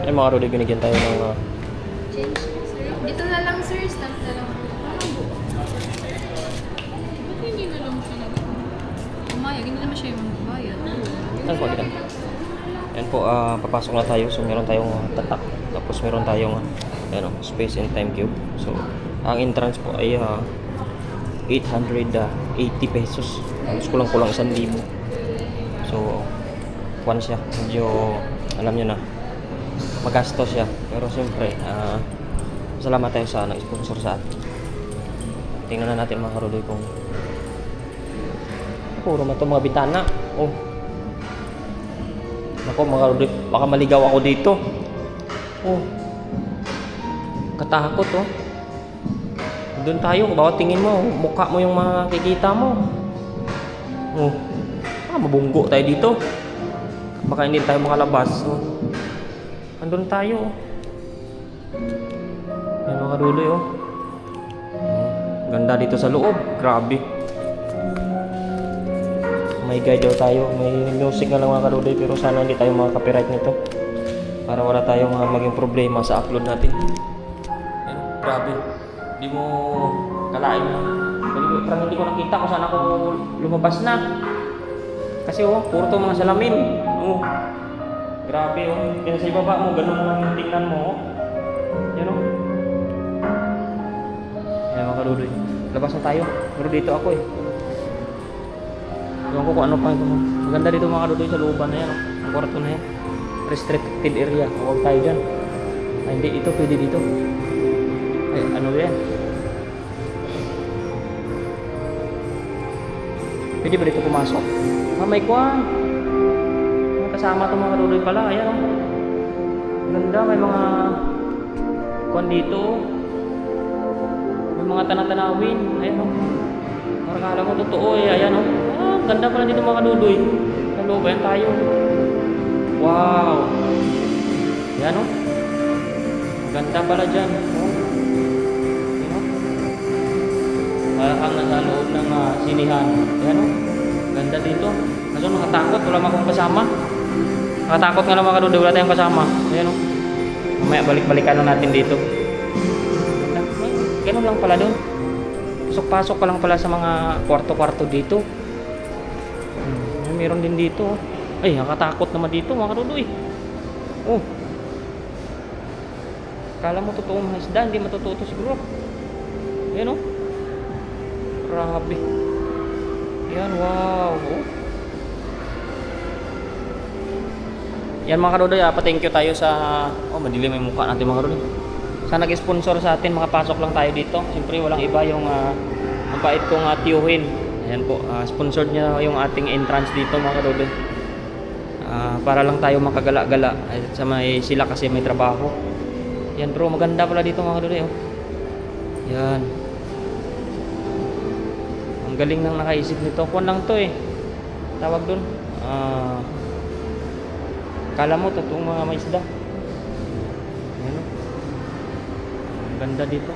Ay mga Rudy, binigyan tayo ng Change, sir. Dito na lang, sir. Stamp na lang. Parang buo. Ba't hindi na lang siya umayag? Hindi naman siya yung magbayad. Saan po kita? Yan po, papasok na tayo. So meron tayong tatak. Tapos meron tayong space and time cube. So ang entrance po ay 880 pesos. Tapos kulang-kulang 1,000. So kwan siya. Medyo alam nyo na, magastos siya. Pero siyempre, salamat tayo sa nag-sponsor sa atin. Tingnan na natin mga karuloy kung puro man itong mga bitana. Oh. Ako mga karuloy, baka maligaw ako dito. Oh. Katakot oh. Doon tayo, bawat tingin mo, mukha mo yung makikita mo. Oh. Mabunggo tayo dito. Baka hindi tayo makalabas. Oh. Andun tayo. Yan mga kaduloy oh. Ganda dito sa loob. Grabe. May guide daw tayo. May music na lang mga kaduloy. Pero sana hindi tayo makaka-copyright nito. Para wala tayong maging problema sa upload natin. Yan. Grabe. Hindi mo kalain na. Parang hindi ko nakita kung saan ako lumabas na. Kasi oh, puro to mga salamin. Oh. Grabe oh. Kaya sa ibaba mo, ganun lang yung tingnan mo. Yan oh. Yan mga kaduloy. Labas na tayo. Pero dito ako eh. Ewan ko kung ano pa ito. Maganda dito mga kaduloy sa looban na yan. Oh. Ang kwarto na yan. Restricted area. Huwag tayo dyan. Ay, hindi. Ito pwede dito. Ay, ano yan? Pwede ba dito pumasok? May kwan. Kasama itong mga kaduloy pala. Ayan o. Ganda. May mga kwan dito. May mga tanatanawin. Ayan o. Parang kala mo totoo eh. Ayan o. Ganda pala dito mga kaduloy. Hello, bayan tayo. Wow. Ayan o. Ganda pala dyan. Ayan o. Parang nasa loob ng sinihan. Ayan o. Ganda dito. Kaso nakatakot. Wala akong kasama. Nakatakot nga lang mga kaduloy. Wala tayong kasama. Ayan o. Mamaya balik-balikan lang natin dito. Ganun lang pala doon. Pasok-pasok ka lang pala sa mga kwarto-kwarto dito. Meron din dito. Ay, nakatakot naman dito mga kaduloy. Oh. Kala mo totoong mga isda. Hindi matututo siguro. Ayan o. Grabe. Ayan, wow. Oh. Yan mga kaduloy, pa-thank you tayo sa madilim yung mukha natin mga kaduloy. Sa nag-sponsor sa atin, makapasok lang tayo dito. Siyempre walang iba yung ang bait kong tiyuhin. Ayan po, sponsored niya yung ating entrance dito mga kaduloy. Para lang tayo makagala-gala. Sa sila kasi may trabaho. Yan bro, maganda pala dito mga kaduloy. Oh. Yan. Ang galing nang nakaisip nito. Kuwan lang to eh. Tawag dun. Kala mo totoong mga may isda. Ayan o. Ang ganda dito.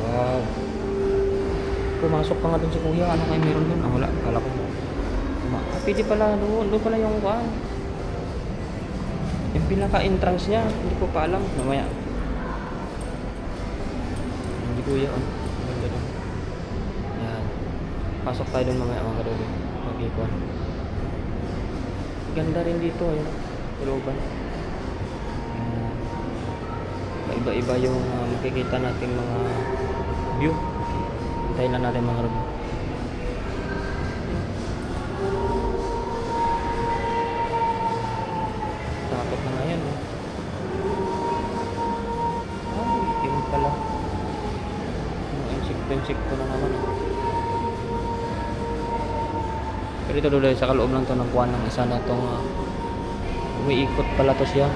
Wow. Pumasok pa nga dun si kuya. Ano kayo meron dun? Wala. Kala ko. Pwede pala doon. Doon pala yung kuhan. Yung pinaka-entrance niya. Hindi ko pa alam. Mamaya. Hindi kuya. Ang ganda dun. Ayan. Pasok tayo dun mamaya mga kaduloy. Mag-ikuan. Ganda rin dito ayun, looban. Iba-iba yung makikita nating mga view. Hintayin lang natin mga kaduloy. Takot na nga yan eh. Itim pala. Insekto na naman eh. Pero ito duloy sa kaloob lang to ng kuwan ng isa na itong umiikot pala to siya.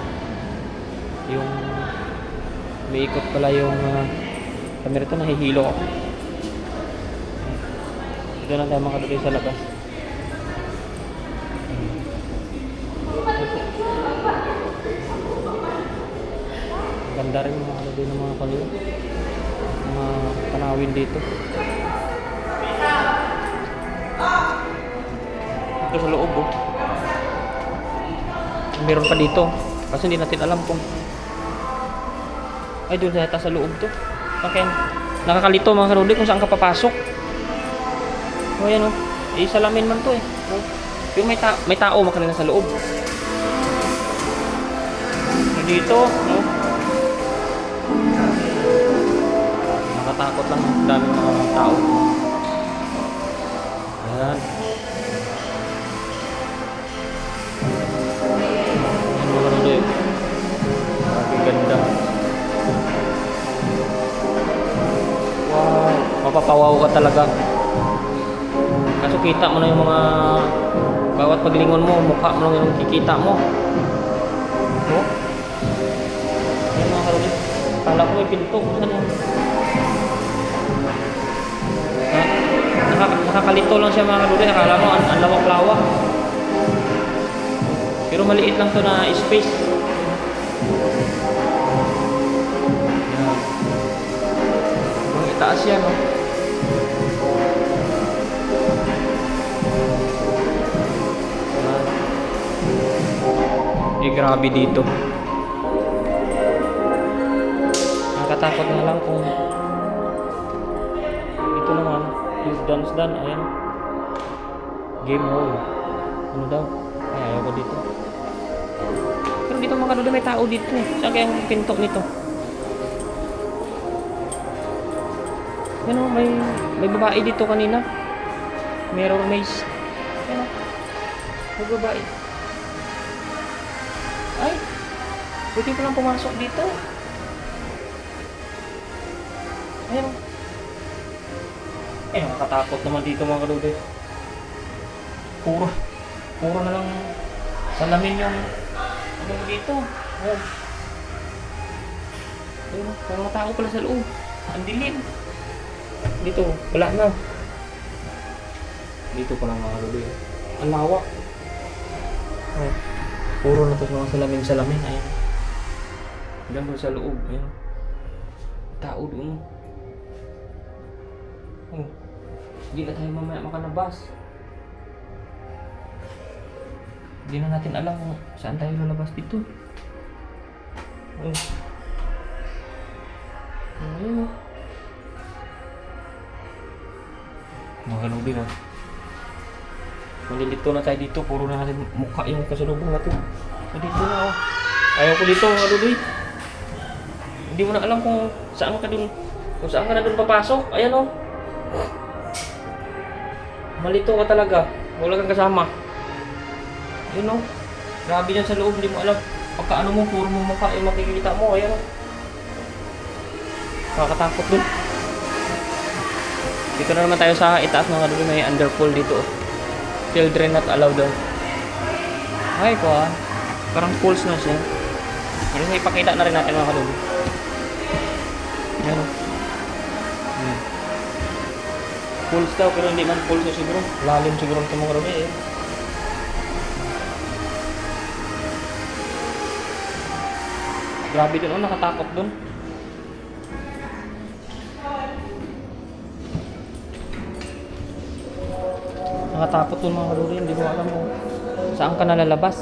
Yung umiikot pala yung camera ito, nahihilo ako. Ito na tayo mga duloy sa labas. Ganda rin mga duloy ng mga kalyo. Mga tanawin dito. Ito sa loob oh. meron pa dito. Kasi hindi natin alam kung... Ay, doon sa loob to. Okay. Nakakalito mga kalodi kung saan ka papasok. O, ayan o. Salamin man to eh. O. Yung may tao makanila sa loob. Dito, no? Nakatakot lang. Daming mga tao. Ayan. Ayan mga kalodi. Ang ganda. Wow. Mapapawaw ka talaga. Kaso kita mo na yung mga bawat paglingon mo, mukha mo lang yung kikita mo. No? Ayan mga kalodi. Kala ko may pinto. Saan yan? Nakakalito lang siya mga kalodi. Akala mo ang lawak-lawak. Pero maliit lang to na space. Ayan. Kung itaas yan, no? Eh, grabe dito. Nakakatakot na lang kung ito naman, please dance done, ayan. Game hall. Ano daw? Ay, ayaw ko dito. Pero dito mga kalodi, may tao dito eh. Saan kaya ang pinto nito? Yan o, may babae dito kanina. Mirror maze. Yan o. May babae. Ay! Pwede ko lang pumasok dito. Ayan o. Eh, nakakatakot naman dito mga kalodi. Puro na lang salamin yung ano dito. Ayan. Ayan, may mga tao pala sa loob. Ang dilim. Dito, wala na. Dito pa lang mga kalodi. Ang lawak. Ayan. Puro na ito sa mga salamin. Ayan. Diyan doon sa loob. Ayan. Tao doon. Oh. Hindi na tayo mamaya makalabas. Hindi na natin alam kung saan tayo lalabas dito. Oh. Ayan. Mga kalodi na. Malilito na tayo dito. Puro na natin mukha yung kasalubong natin. Dito na oh. Ayaw ko dito mga kalodi. Hindi mo na alam kung saan ka na dun papasok. Ayan oh. Malito ka talaga. Wala kang kasama. Ayan oh. Grabe dyan sa loob. Hindi mo alam. Pagkaano mo, puro mo mukha yung makikita mo. Ayan oh. Nakakatakot dun. Dito na naman tayo sa itaas mga kalodi. May underpool dito oh. Children not allowed daw. Ay ko ah. Parang pools na siya. Pero ipakita na rin natin mga kalodi. Ayan o. Pools daw pero hindi man pools na siguro. Lalim siguro ito mga kalodi eh. Grabe dun oh. Nakatakot dun. Nakatakot dun mga kalodi. Hindi mo alam kung saan ka nalalabas.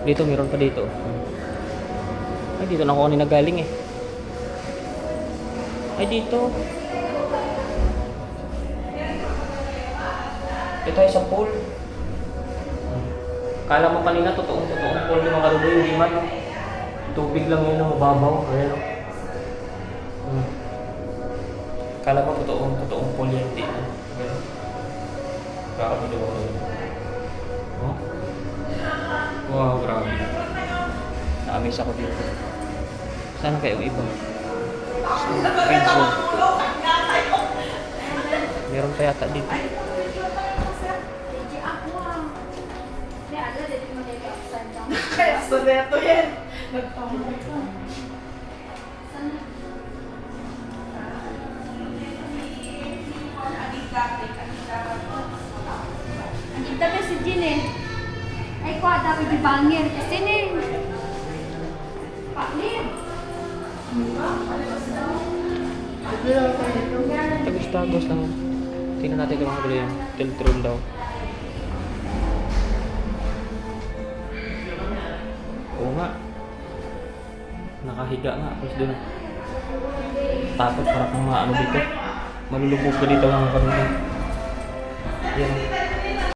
Dito, meron pa dito. Ay, dito na ako kanina galing eh. Ay, dito. Dito tayo sa pool. Kala mo kanina, totoong pool yung mga kalodi. Hindi man. Tubig lang yun, mababaw. Ayan o. Kala mo totoong pool yan. Hindi. Ayan. Grabe dito ako. Oh? Wow, grabe. Na-amaze ako dito. Sana kayo iba? Friend zone. Meron pa yata dito. Kaya sa neto yan. Nagpamalik ka. Andito pa si Jin eh. Ay ko ada ko di bangir kasi ni. Paklir. Tagos-tagos lang. Tingnan natin kung mga kalodi yan. Tilt room daw. nga. Nakahiga nga. Tapos doon. Takot para kang maano dito. Malulubog ka dito mga karunan. Yan.